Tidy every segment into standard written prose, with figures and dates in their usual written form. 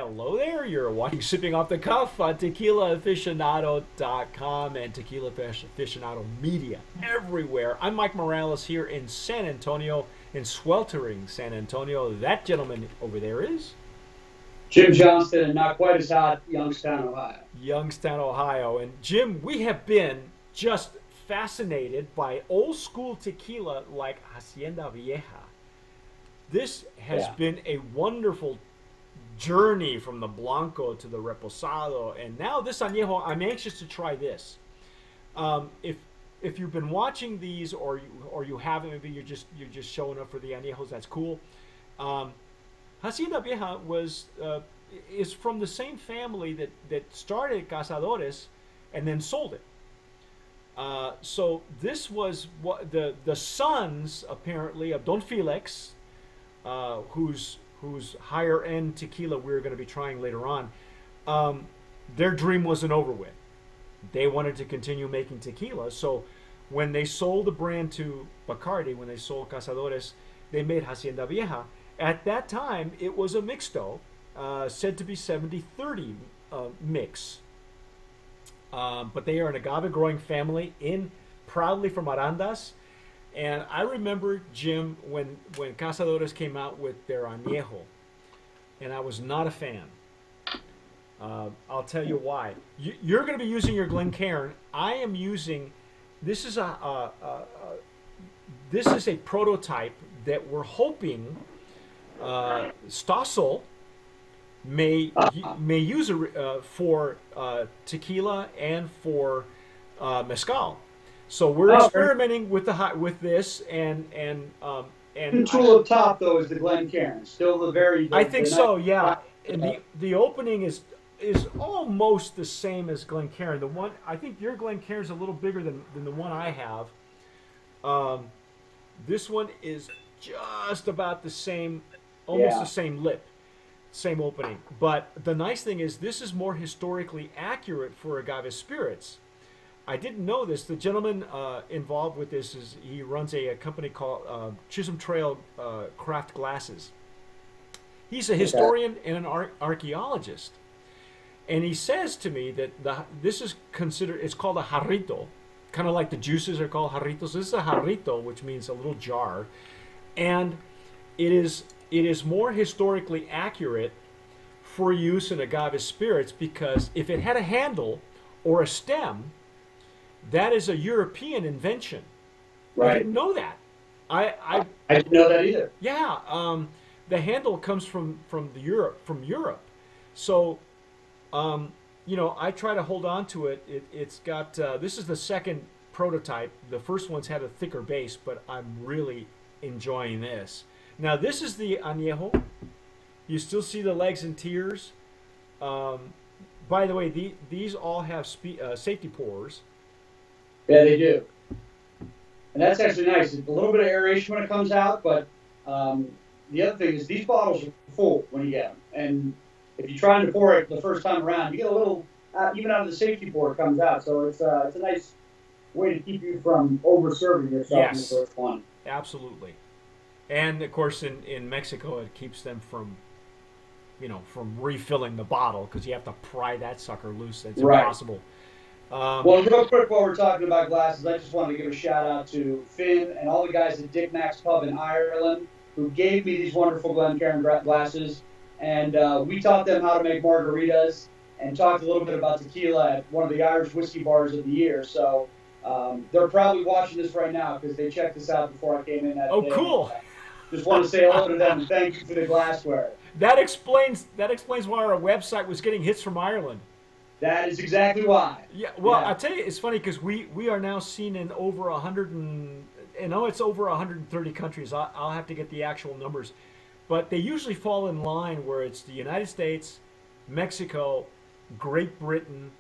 Hello there. You're watching Sipping Off the Cuff on TequilaAficionado.com and Tequila Aficionado Media everywhere. I'm Mike Morales here in San Antonio, in sweltering San Antonio. That gentleman over there is Jim Johnston, and not quite as hot, Youngstown, Ohio. Youngstown, Ohio. And Jim, we have been just fascinated by old school tequila like Hacienda Vieja. This has been a wonderful journey from the Blanco to the Reposado, and now this Anejo. I'm anxious to try this. If you've been watching these, or you haven't, maybe you're just showing up for the Anejos. That's cool. Hacienda Vieja is from the same family that started Cazadores and then sold it. So this was what the sons apparently of Don Felix, whose higher end tequila we're going to be trying later on, their dream wasn't over with. They wanted to continue making tequila. So when they sold the brand to Bacardi, when they sold Cazadores, they made Hacienda Vieja. At that time, it was a mixto, said to be 70-30 mix. But they are an agave growing family, proudly from Arandas. And I remember, Jim, when Cazadores came out with their Anejo, and I was not a fan. I'll tell you why. You're going to be using your Glencairn. I am using. This is a prototype that we're hoping Stossel may use for tequila and for mezcal. So we're experimenting with this and the tool up top though is the Glencairn. Still the very. I think so, yeah. And the opening is almost the same as Glencairn. The one I think your Glencairn is a little bigger than the one I have. This one is just about the same, almost the same lip, same opening. But the nice thing is this is more historically accurate for agave spirits. I didn't know this. The gentleman involved with this he runs a company called Chisholm Trail Craft Glasses. He's a historian and an archaeologist, and he says to me that this is considered. It's called a jarrito, kind of like the juices are called jarritos. This is a jarrito, which means a little jar, and it is more historically accurate for use in agave spirits because if it had a handle or a stem, that is a European invention. Right. I didn't know that. I didn't know that either. Yeah. The handle comes from Europe. So, I try to hold on to it. It's got. This is the second prototype. The first one's had a thicker base, but I'm really enjoying this. Now this is the Anejo. You still see the legs and tears. By the way, these all have safety pours. Yeah, they do. And that's actually nice. It's a little bit of aeration when it comes out, but the other thing is these bottles are full when you get them. And if you're trying to pour it the first time around, you get a little, even out of the safety pour, it comes out. So it's a nice way to keep you from over-serving yourself in the first one. Absolutely. And, of course, in Mexico, it keeps them from refilling the bottle because you have to pry that sucker loose. It's impossible. Well, real quick, while we're talking about glasses, I just wanted to give a shout out to Finn and all the guys at Dick Mac's Pub in Ireland who gave me these wonderful Glencairn glasses. And we taught them how to make margaritas and talked a little bit about tequila at one of the Irish whiskey bars of the year. So they're probably watching this right now because they checked this out before I came in that day. Oh, cool. Just want to say hello to them and thank you for the glassware. That explains why our website was getting hits from Ireland. That is exactly why. Yeah, well, I'll tell you, it's funny because we are now seen in over 100 and it's over 130 countries. I'll have to get the actual numbers. But they usually fall in line where it's the United States, Mexico, Great Britain,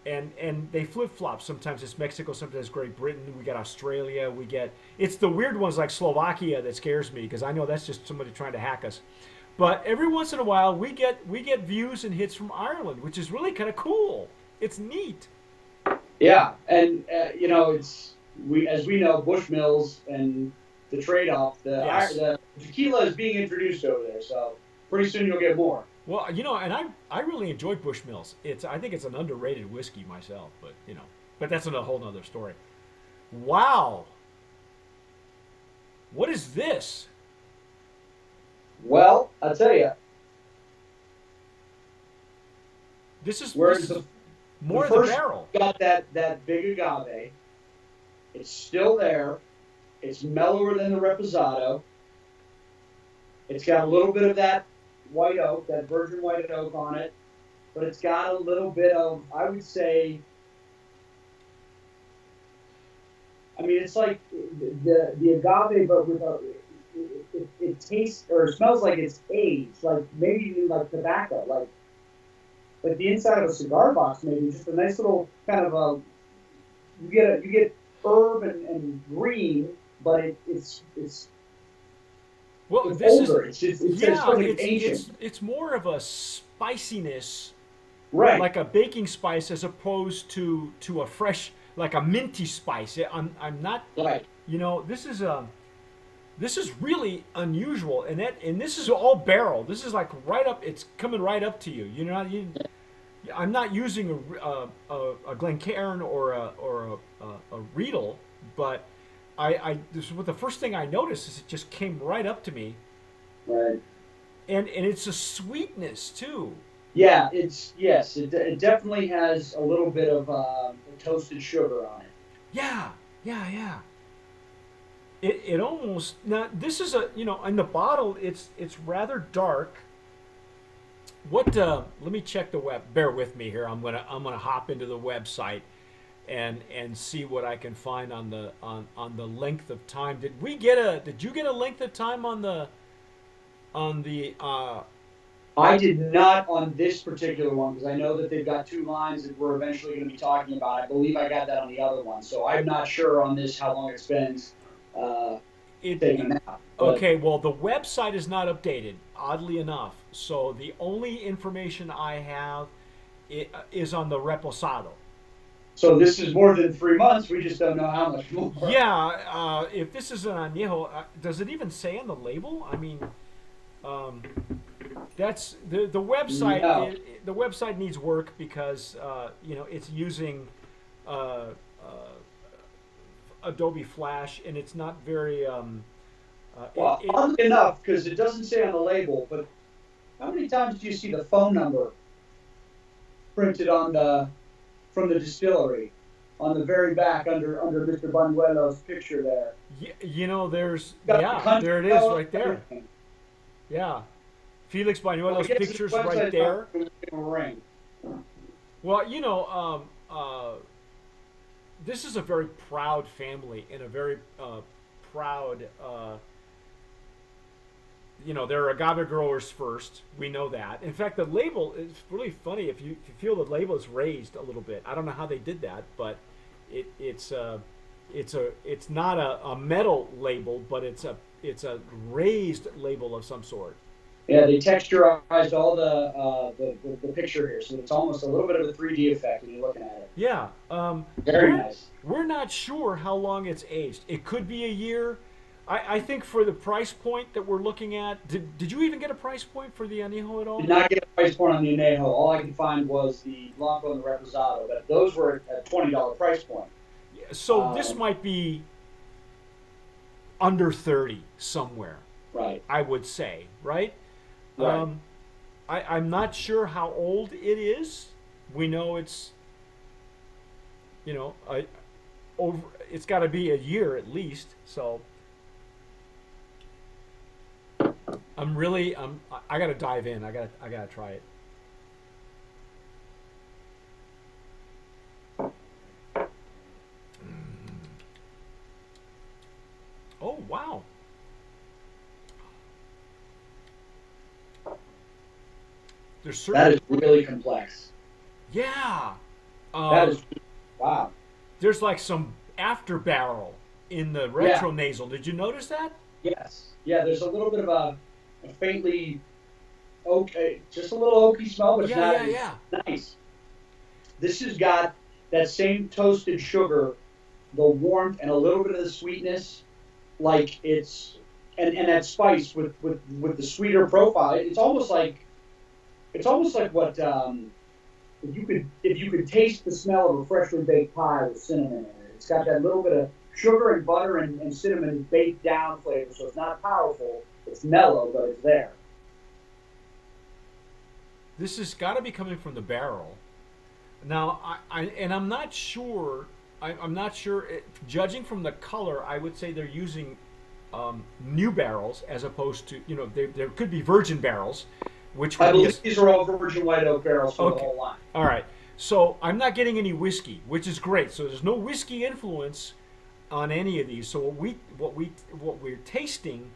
and they flip-flop. Sometimes it's Mexico, sometimes Great Britain. We got Australia. It's the weird ones like Slovakia that scares me because I know that's just somebody trying to hack us. But every once in a while, we get views and hits from Ireland, which is really kind of cool. It's neat. Yeah, and as we know, Bushmills and the trade-off, the tequila is being introduced over there, so pretty soon you'll get more. Well, and I really enjoy Bushmills. I think it's an underrated whiskey myself, but that's a whole nother story. Wow, what is this? Well, I'll tell you, This is whereas the more of the first barrel. got that big agave, it's still there. It's mellower than the Reposado. It's got a little bit of that white oak, that virgin white oak on it, but it's got a little bit of, I would say, I mean, it's like the agave, but with it tastes or smells like it's aged, like maybe even like tobacco, like the inside of a cigar box, maybe just a nice little kind of a you get herb and green, but it's Well, it's this is older. It's yeah, sort of ancient, it's more of a spiciness, right? like a baking spice, as opposed to a fresh, like a minty spice. I'm not, Right. this is really unusual, and this is all barrel. This is like right up. It's coming right up to you. I'm not using a Glencairn or a Riedel, but this is what the first thing I noticed is it just came right up to me, Right. and it's a sweetness too. Yeah, it definitely has a little bit of toasted sugar on it. Yeah, yeah. It almost now this is in the bottle it's rather dark. What let me check the web. Bear with me here. I'm gonna hop into the website and see what I can find on the length of time. Did you get a length of time on the I did not on this particular one because I know that they've got two lines that we're eventually going to be talking about. I believe I got that on the other one, so I'm not sure on this how long it's been uh, it taken out. But okay, well the website is not updated, oddly enough. So the only information I have is on the Reposado. so this is more than 3 months. We just don't know how much more. Yeah, if this is an añejo, does it even say on the label? I mean, um, that's the website. No. The website needs work because it's using uh, Adobe Flash, and it's not very. Well, oddly enough, because it doesn't say on the label, but how many times do you see the phone number printed on the from the distillery on the very back under Mr. Banuelo's picture there? There's Got the yeah, country there it is code, right there. everything. Yeah, Felix Well, I Banuelo's guess this pictures website right is there. not going to ring. Well, this is a very proud family and a very proud. They're agave growers first. We know that. In fact, the label is really funny. If you feel the label is raised a little bit, I don't know how they did that, but it's not a metal label, but it's a raised label of some sort. Yeah, they texturized all the picture here, so it's almost a little bit of a 3D effect when you're looking at it. Yeah. Very nice. We're not sure how long it's aged. It could be a year. I think for the price point that we're looking at, did you even get a price point for the Anejo at all? Did not get a price point on the Anejo. All I could find was the Blanco and the Reposado, but those were at $20 price point. So this might be under 30 somewhere. Right. I would say, right? Right. I'm not sure how old it is. We know it's, over. It's got to be a year at least. So I got to dive in. I got to try it. Oh wow. There's That certainly is really complex. yeah. That is wow. There's like some after barrel in the Yeah. retro nasal. Did you notice that? Yes. Yeah. There's a little bit of a faintly okay, just a little oaky smell, but it's not Yeah. nice. This has got that same toasted sugar, the warmth, and a little bit of the sweetness. Like it's and that spice with the sweeter profile. It's almost like it's almost like what if you could taste the smell of a freshly baked pie with cinnamon in it. It's got that little bit of sugar and butter and cinnamon baked down flavor, so it's not powerful. It's mellow, but it's there. This has got to be coming from the barrel. Now, I'm not sure. I'm not sure. Judging from the color, I would say they're using new barrels as opposed to, there could be virgin barrels, which I would be believe these are all virgin white oak barrels for the whole line. all right. So I'm not getting any whiskey, which is great. So there's no whiskey influence on any of these. So what we're tasting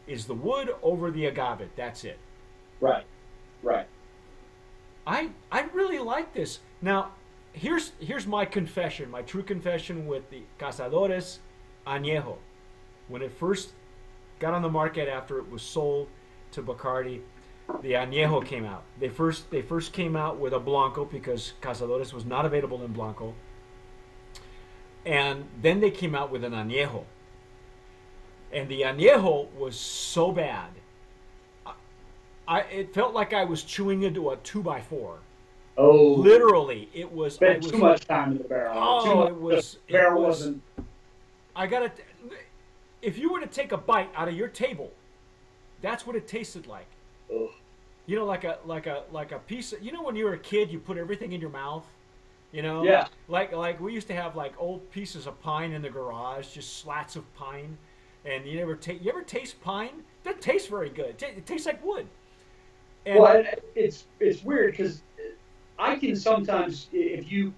is the wood over the agave. That's it. Right, right. I really like this. Now, here's my confession, my true confession with the Cazadores Anejo. When it first got on the market after it was sold to Bacardi, the Anejo came out. They first came out with a Blanco because Cazadores was not available in Blanco. And then they came out with an Anejo. And the Anejo was so bad. It felt like I was chewing into a 2x4. Oh, Literally, it was. spent too much time in the barrel. Oh, it was. The barrel it was, wasn't. I gotta. If you were to take a bite out of your table, that's what it tasted like. Ugh. Like a piece of, when you were a kid, you put everything in your mouth. Yeah. Like we used to have like old pieces of pine in the garage, just slats of pine, and you ever taste pine? That tastes very good. It tastes like wood. And Well, it's weird because I can sometimes, if you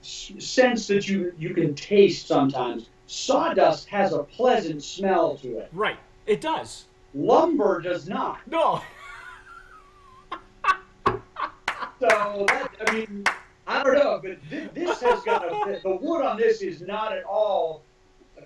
sense that you can taste sometimes, sawdust has a pleasant smell to it. right, it does. Lumber does not. No. So I don't know, but this has got the wood on this is not at all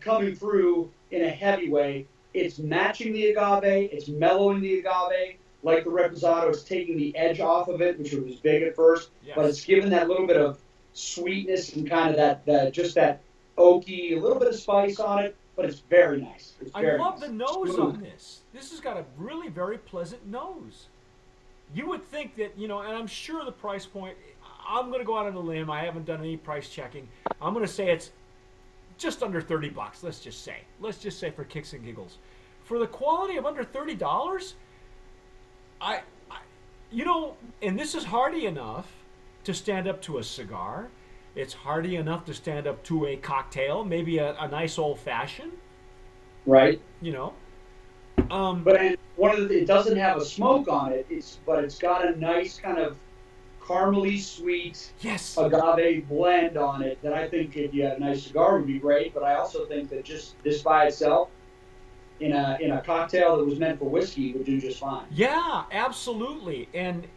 coming through in a heavy way. It's matching the agave. It's mellowing the agave. Like the Reposado, it's taking the edge off of it, which was big at first, Yes. but it's giving that little bit of sweetness and kind of that just that oaky, a little bit of spice on it, but it's very nice. It's I very love nice. the nose Smooth. on this. This has got a really very pleasant nose. You would think that, and I'm sure the price point, I'm going to go out on a limb. I haven't done any price checking. I'm going to say it's just under $30, let's just say. Let's just say for kicks and giggles. For the quality of under $30, I and this is hearty enough to stand up to a cigar. It's hearty enough to stand up to a cocktail, maybe a nice old fashioned. Right. But It doesn't have a smoke on it. But it's got a nice kind of caramely sweet yes, agave blend on it that I think if you had a nice cigar would be great. But I also think that just this by itself, in a cocktail that was meant for whiskey, would do just fine. yeah, absolutely. And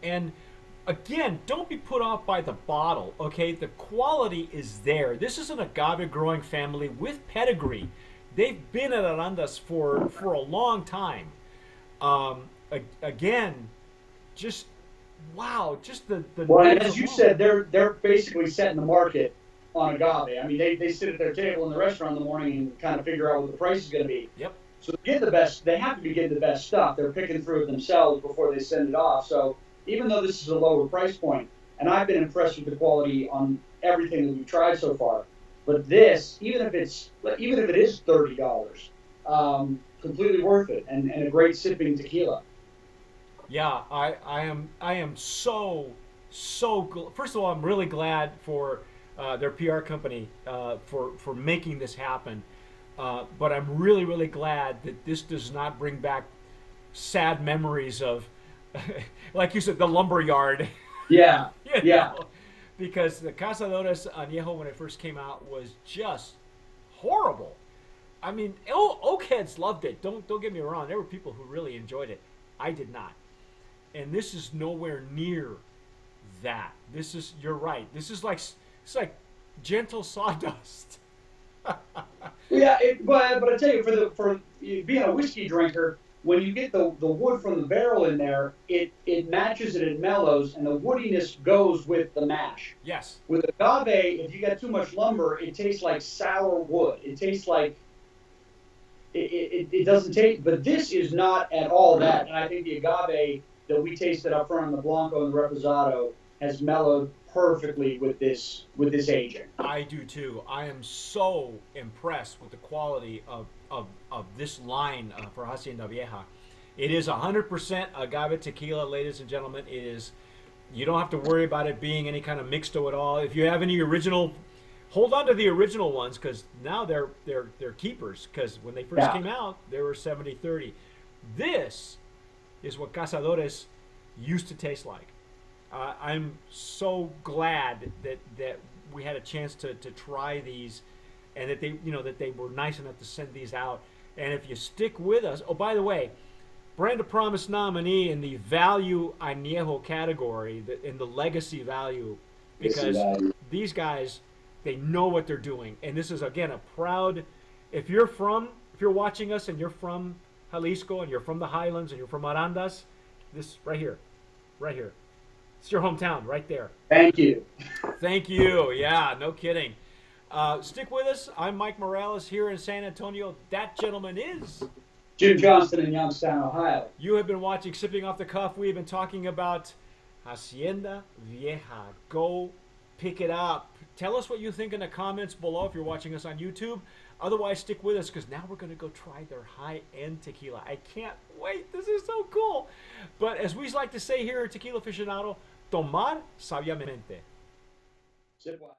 again, don't be put off by the bottle. Okay, the quality is there. This is an agave growing family with pedigree. They've been at Arandas for a long time. Again, just wow, just the Well, and nose as you alone. said, they're basically setting the market on agave. I mean, they sit at their table in the restaurant in the morning and kind of figure out what the price is going to be. Yep. So to get the best, they have to be getting the best stuff. They're picking through it themselves before they send it off. So even though this is a lower price point, and I've been impressed with the quality on everything that we've tried so far, but this, even if it is $30, completely worth it, and a great sipping tequila. Yeah, I am so first of all, I'm really glad for their PR company for making this happen. But I'm really glad that this does not bring back sad memories of, like you said, the lumber yard. Yeah, You yeah. know? Because the Cazadores Anejo, when it first came out, was just horrible. I mean, oak heads loved it. Don't get me wrong. There were people who really enjoyed it. I did not. And this is nowhere near that. You're right. It's like gentle sawdust. Yeah, but I tell you, for being a whiskey drinker, when you get the wood from the barrel in there, it matches it, it mellows, and the woodiness goes with the mash. Yes. With agave, if you got too much lumber, it tastes like sour wood. It tastes like it doesn't taste. But this is not at all that, and I think the agave that we tasted up front on the Blanco and the Reposado has mellowed perfectly with this aging. I do too. I am so impressed with the quality of this line for Hacienda Vieja. It is 100% agave tequila, ladies and gentlemen. It is. You don't have to worry about it being any kind of mixto at all. If you have any original, hold on to the original ones because now they're keepers. Because when they first came out, they were 70-30. This is what Cazadores used to taste like. I'm so glad that we had a chance to try these, and that they were nice enough to send these out. And if you stick with us, oh, by the way, Brand of Promise nominee in the value Anejo category, in the legacy value, because these guys, they know what they're doing. And this is, again, a proud, if you're watching us and you're from Jalisco and you're from the Highlands and you're from Arandas, this right here, it's your hometown right there. Thank you. Thank you. Yeah, no kidding. Stick with us. I'm Mike Morales here in San Antonio. That gentleman is Jim Johnston in Youngstown, Ohio. You have been watching Sipping Off the Cuff. We've been talking about Hacienda Vieja. Go pick it up. Tell us what you think in the comments below if you're watching us on YouTube. Otherwise, stick with us because now we're going to go try their high-end tequila. I can't wait. This is so cool. But as we like to say here at Tequila Aficionado, tomar sabiamente. Sip wise.